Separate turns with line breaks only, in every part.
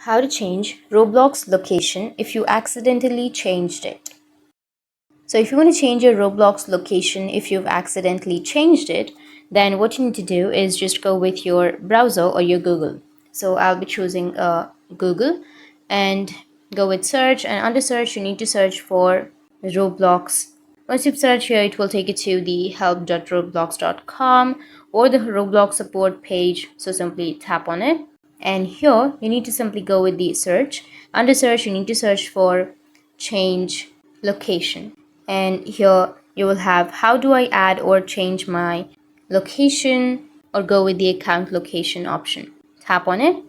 How to change Roblox location if you accidentally changed it. So if you want to change your Roblox location if you've accidentally changed it, then what you need to do is just go with your browser or your Google. So I'll be choosing Google and go with search, and under search you need to search for Roblox. Once you search here, it will take you to the help.roblox.com or the Roblox support page. So simply tap on it. And here you need to simply go with the search. Under search you need to search for change location, and here you will have how do I add or change my location, or go with the account location option. Tap on it,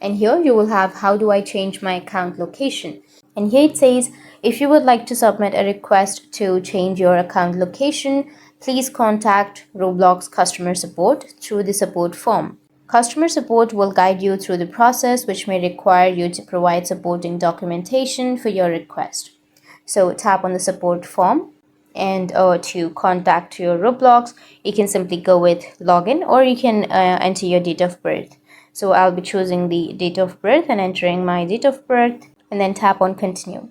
and here you will have how do I change my account location. And here it says if you would like to submit a request to change your account location, please contact Roblox customer support through the support form. Customer support will guide you through the process, which may require you to provide supporting documentation for your request. So tap on the support form, and to contact your Roblox, you can simply go with login, or you can enter your date of birth. So I'll be choosing the date of birth and entering my date of birth, and then tap on continue.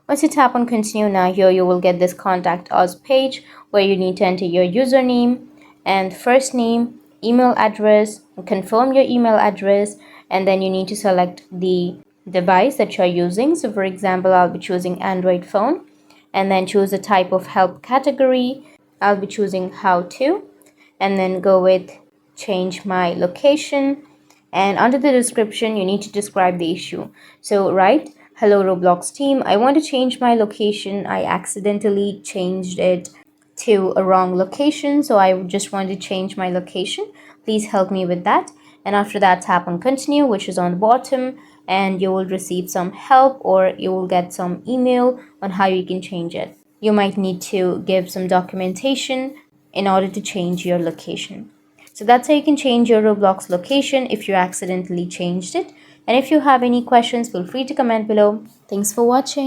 Once you tap on continue, now here you will get this contact us page where you need to enter your username and first name, email address, confirm your email address, and then you need to select the device that you're using. So for example, I'll be choosing Android phone, and then choose the type of help category. I'll be choosing how to, and then go with change my location, and under the description you need to describe the issue. So write, hello Roblox team, I want to change my location. I accidentally changed it to a wrong location, so I just want to change my location. Please help me with that. And after that, tap on continue, which is on the bottom, and you will receive some help, or you will get some email on how you can change it. You might need to give some documentation in order to change your location. So that's how you can change your Roblox location if you accidentally changed it. And if you have any questions, feel free to comment below. Thanks for watching.